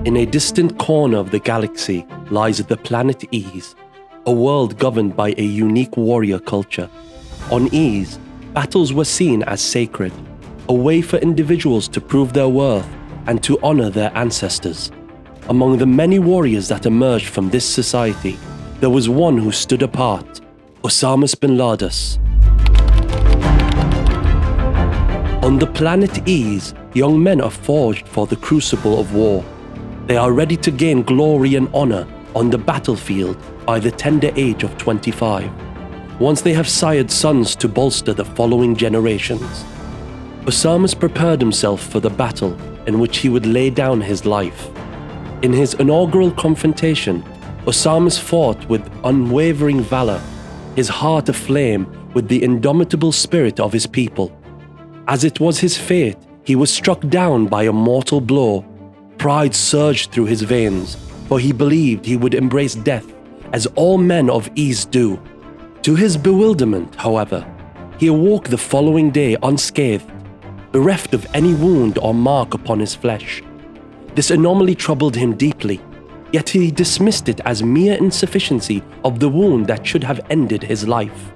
In a distant corner of the galaxy lies the planet Ys, a world governed by a unique warrior culture. On Ys, battles were seen as sacred, a way for individuals to prove their worth and to honor their ancestors. Among the many warriors that emerged from this society, there was one who stood apart, Osama bin Laden. On the planet Ys, young men are forged for the crucible of war. They are ready to gain glory and honor on the battlefield by the tender age of 25, once they have sired sons to bolster the following generations. Osama prepared himself for the battle in which he would lay down his life. In his inaugural confrontation, Osama fought with unwavering valor, his heart aflame with the indomitable spirit of his people. As it was his fate, he was struck down by a mortal blow. Pride surged through his veins, for he believed he would embrace death as all men of Ys do. To his bewilderment, however, he awoke the following day unscathed, bereft of any wound or mark upon his flesh. This anomaly troubled him deeply, yet he dismissed it as mere insufficiency of the wound that should have ended his life.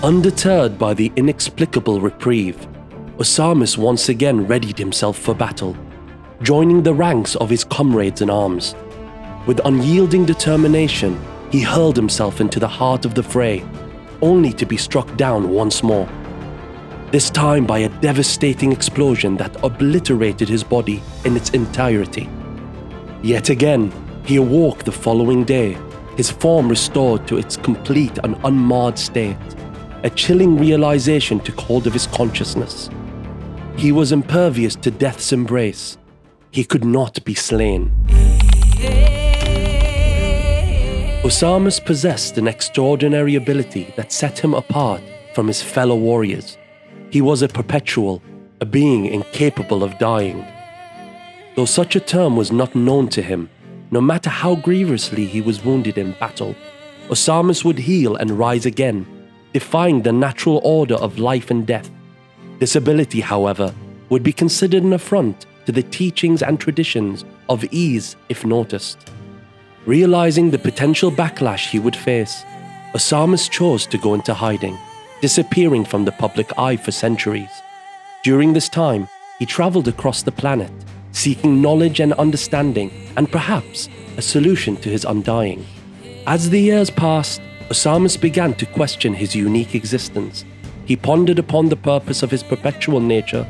Undeterred by the inexplicable reprieve, Osama once again readied himself for battle, joining the ranks of his comrades in arms. With unyielding determination, he hurled himself into the heart of the fray, only to be struck down once more. This time by a devastating explosion that obliterated his body in its entirety. Yet again, he awoke the following day, his form restored to its complete and unmarred state. A chilling realization took hold of his consciousness. He was impervious to death's embrace. He could not be slain. Osama possessed an extraordinary ability that set him apart from his fellow warriors. He was a Perpetual, a being incapable of dying. Though such a term was not known to him, no matter how grievously he was wounded in battle, Osama would heal and rise again, defying the natural order of life and death. This ability, however, would be considered an affront to the teachings and traditions of Ys if noticed. Realizing the potential backlash he would face, Osama chose to go into hiding, disappearing from the public eye for centuries. During this time, he traveled across the planet, seeking knowledge and understanding, and perhaps a solution to his undying. As the years passed, Osama began to question his unique existence. He pondered upon the purpose of his perpetual nature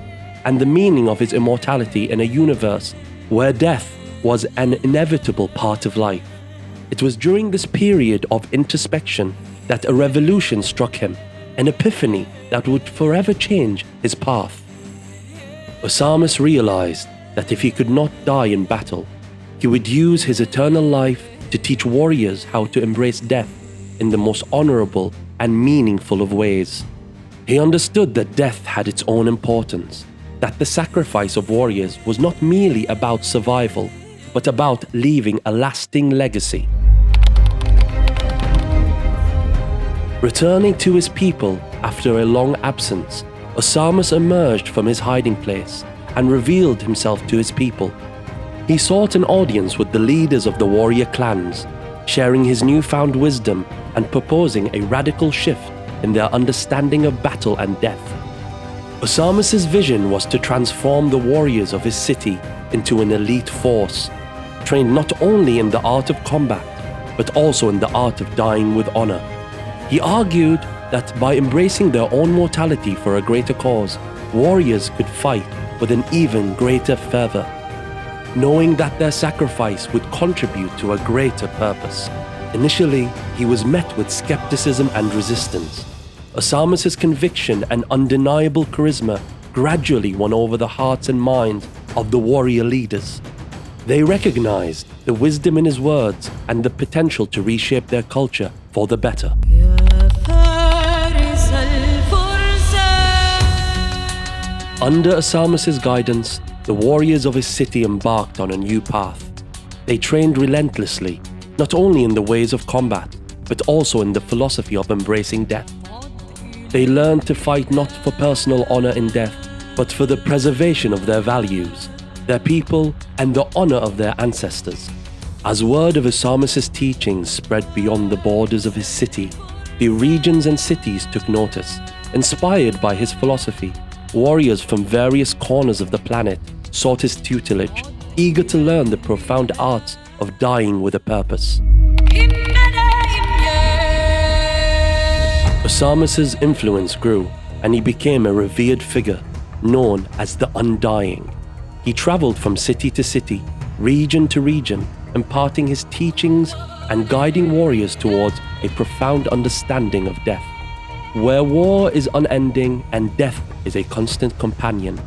and the meaning of his immortality in a universe where death was an inevitable part of life. It was during this period of introspection that a revolution struck him, an epiphany that would forever change his path. Osama realized that if he could not die in battle, he would use his eternal life to teach warriors how to embrace death in the most honorable and meaningful of ways. He understood that death had its own importance, that the sacrifice of warriors was not merely about survival, but about leaving a lasting legacy. Returning to his people after a long absence, Osama emerged from his hiding place and revealed himself to his people. He sought an audience with the leaders of the warrior clans, sharing his newfound wisdom and proposing a radical shift in their understanding of battle and death. Osama's vision was to transform the warriors of his city into an elite force, trained not only in the art of combat, but also in the art of dying with honor. He argued that by embracing their own mortality for a greater cause, warriors could fight with an even greater fervor, knowing that their sacrifice would contribute to a greater purpose. Initially, he was met with skepticism and resistance. Osama's conviction and undeniable charisma gradually won over the hearts and minds of the warrior leaders. They recognized the wisdom in his words and the potential to reshape their culture for the better. Under Osama's guidance, the warriors of his city embarked on a new path. They trained relentlessly, not only in the ways of combat, but also in the philosophy of embracing death. They learned to fight not for personal honor in death, but for the preservation of their values. their people, and the honor of their ancestors. As word of Usamas's teachings spread beyond the borders of his city, the regions and cities took notice. Inspired by his philosophy, warriors from various corners of the planet sought his tutelage, eager to learn the profound arts of dying with a purpose. Usamas's influence grew, and he became a revered figure, known as the Undying. He traveled from city to city, region to region, imparting his teachings and guiding warriors towards a profound understanding of death. Where war is unending and death is a constant companion,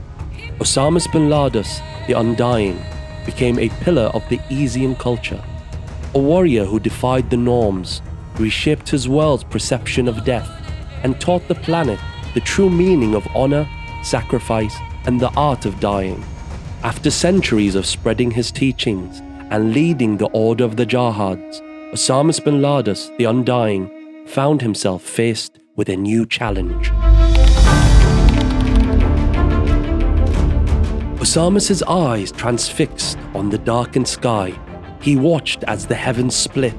Usamas bin Ladus, the Undying, became a pillar of the Easian culture. A warrior who defied the norms, reshaped his world's perception of death, and taught the planet the true meaning of honor, sacrifice, and the art of dying. After centuries of spreading his teachings and leading the Order of the Jahads, Usamas bin Ladus, the Undying, found himself faced with a new challenge. Usamas's eyes transfixed on the darkened sky. He watched as the heavens split,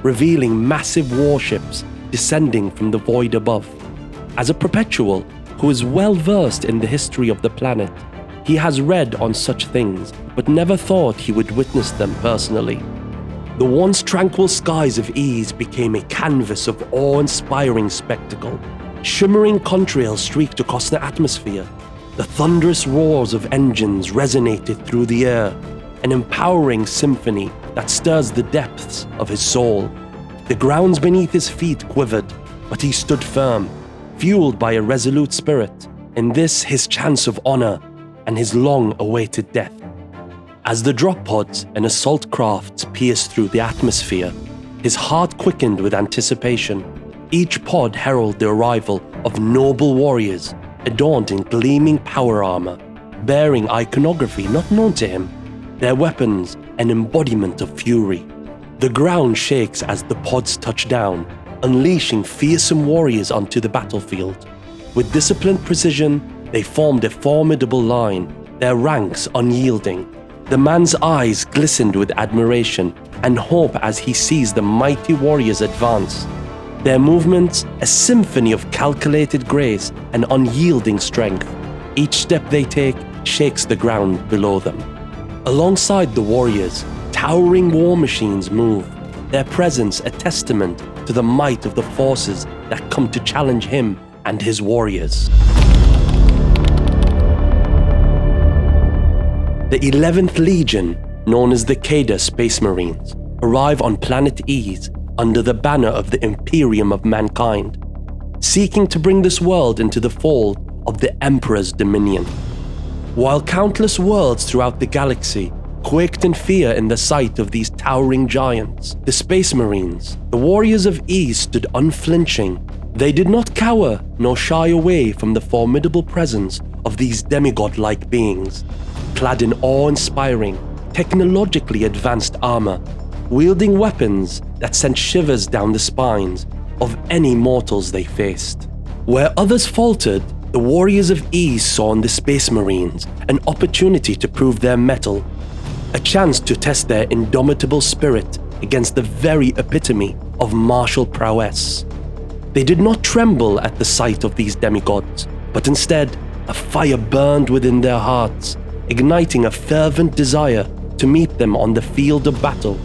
revealing massive warships descending from the void above. As a Perpetual who is well versed in the history of the planet, he has read on such things, but never thought he would witness them personally. The once tranquil skies of Ease became a canvas of awe-inspiring spectacle. Shimmering contrails streaked across the atmosphere. The thunderous roars of engines resonated through the air, an empowering symphony that stirs the depths of his soul. The grounds beneath his feet quivered, but he stood firm, fueled by a resolute spirit, in this his chance of honor and his long-awaited death. As the drop pods and assault crafts pierced through the atmosphere, his heart quickened with anticipation. Each pod heralded the arrival of noble warriors, adorned in gleaming power armor, bearing iconography not known to him, their weapons an embodiment of fury. The ground shakes as the pods touch down, unleashing fearsome warriors onto the battlefield. With disciplined precision, they formed a formidable line, their ranks unyielding. The man's eyes glistened with admiration and hope as he sees the mighty warriors advance. Their movements, a symphony of calculated grace and unyielding strength. Each step they take shakes the ground below them. Alongside the warriors, towering war machines move, their presence a testament to the might of the forces that come to challenge him and his warriors. The 11th Legion, known as the Kada Space Marines, arrive on planet Ease under the banner of the imperium of mankind, seeking to bring this world into the fold of the Emperor's dominion. While countless worlds throughout the galaxy quaked in fear in the sight of these towering giants, the Space Marines, the warriors of Ease, stood unflinching. They did not cower nor shy away from the formidable presence of these demigod-like beings, clad in awe-inspiring, technologically advanced armor, wielding weapons that sent shivers down the spines of any mortals they faced. Where others faltered, the warriors of Ease saw in the Space Marines an opportunity to prove their mettle, a chance to test their indomitable spirit against the very epitome of martial prowess. They did not tremble at the sight of these demigods, but instead a fire burned within their hearts, igniting a fervent desire to meet them on the field of battle,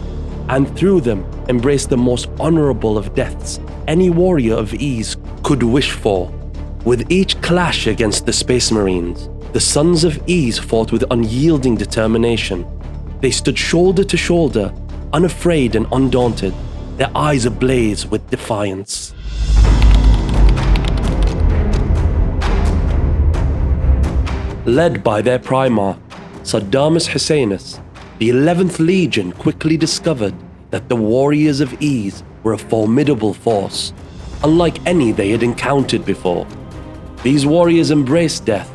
and through them embrace the most honorable of deaths any warrior of Ease could wish for. With each clash against the Space Marines, the Sons of Ease fought with unyielding determination. They stood shoulder to shoulder, unafraid and undaunted, their eyes ablaze with defiance. Led by their Primarch, Saddamus Hussainus, the 11th Legion quickly discovered that the warriors of Ease were a formidable force, unlike any they had encountered before. These warriors embraced death,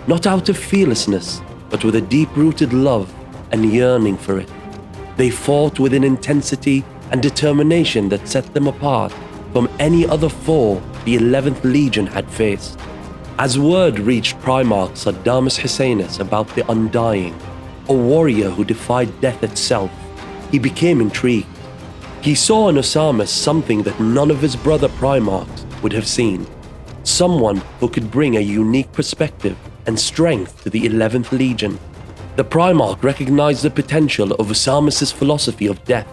not out of fearlessness, but with a deep-rooted love and yearning for it. They fought with an intensity and determination that set them apart from any other foe the 11th Legion had faced. As word reached Primarch Saddamus Hussainus about the Undying, a warrior who defied death itself, he became intrigued. He saw in Osamus something that none of his brother Primarchs would have seen. Someone who could bring a unique perspective and strength to the 11th Legion. The Primarch recognized the potential of Osamus's philosophy of death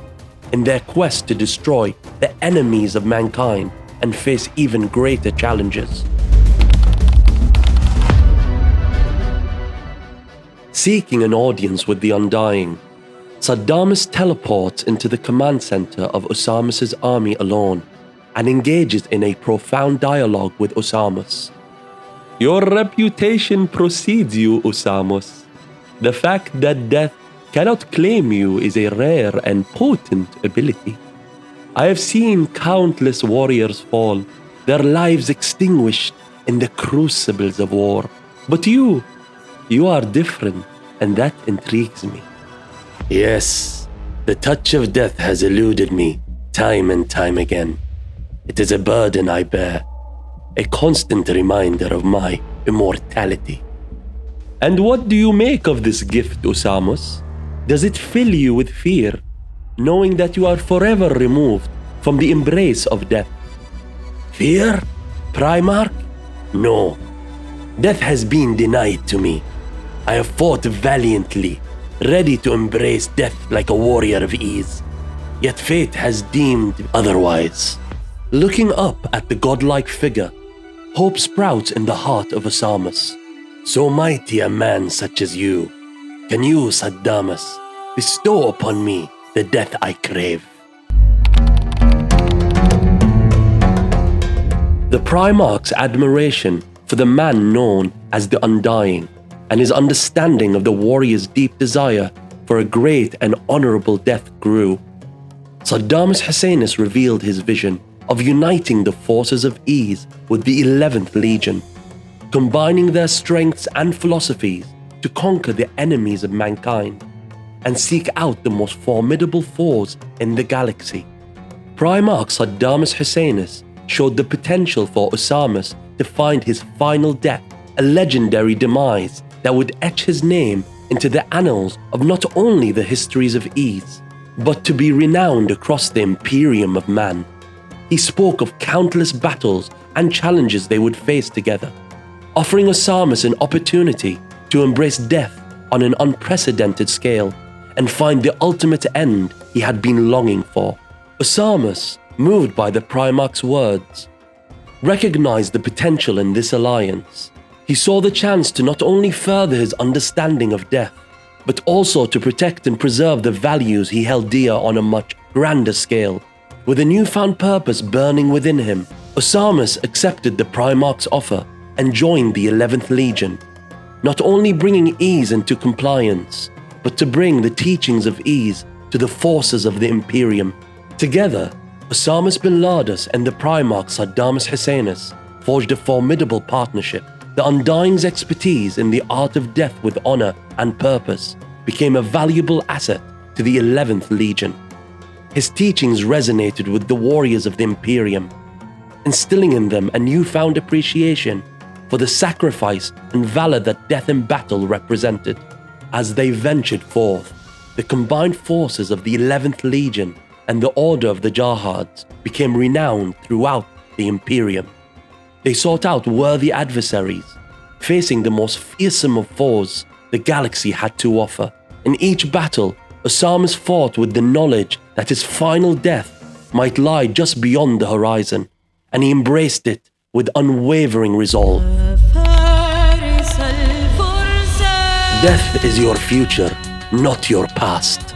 in their quest to destroy the enemies of mankind and face even greater challenges. Seeking an audience with the Undying, Saddamus teleports into the command center of Osamus's army alone and engages in a profound dialogue with Osamus. Your reputation precedes you, Osamus. The fact that death cannot claim you is a rare and potent ability. I have seen countless warriors fall, their lives extinguished in the crucibles of war. But you are different, and that intrigues me. Yes, the touch of death has eluded me time and time again. It is a burden I bear, a constant reminder of my immortality. And what do you make of this gift, Osamus? Does it fill you with fear, knowing that you are forever removed from the embrace of death? Fear? Primarch? No. Death has been denied to me. I have fought valiantly, ready to embrace death like a warrior of ease. Yet fate has deemed otherwise. Looking up at the godlike figure, hope sprouts in the heart of Osamus. So mighty a man such as you, can you, Saddamus, bestow upon me the death I crave? The Primarch's admiration for the man known as the Undying and his understanding of the warrior's deep desire for a great and honorable death grew. Saddamus Husseinus revealed his vision of uniting the forces of ease with the 11th Legion, combining their strengths and philosophies to conquer the enemies of mankind and seek out the most formidable foes in the galaxy. Primarch Saddamus Husseinus showed the potential for Osamus to find his final death, a legendary demise that would etch his name into the annals of not only the histories of ease, but to be renowned across the imperium of man. He spoke of countless battles and challenges they would face together, offering Osamus an opportunity to embrace death on an unprecedented scale and find the ultimate end he had been longing for. Osamus, moved by the Primarch's words, recognized the potential in this alliance. He saw the chance to not only further his understanding of death, but also to protect and preserve the values he held dear on a much grander scale. With a newfound purpose burning within him, Osamus accepted the Primarch's offer and joined the 11th Legion, not only bringing ease into compliance, but to bring the teachings of ease to the forces of the Imperium. Together, Osamus bin Ladus and the Primarch Saddamus Husseinus forged a formidable partnership. The Undying's expertise in the art of death with honor and purpose became a valuable asset to the 11th Legion. His teachings resonated with the warriors of the Imperium, instilling in them a newfound appreciation for the sacrifice and valor that death in battle represented. As they ventured forth, the combined forces of the 11th Legion and the Order of the Jarhads became renowned throughout the Imperium. They sought out worthy adversaries, facing the most fearsome of foes the galaxy had to offer. In each battle, Osamus fought with the knowledge that his final death might lie just beyond the horizon, and he embraced it with unwavering resolve. Death is your future, not your past.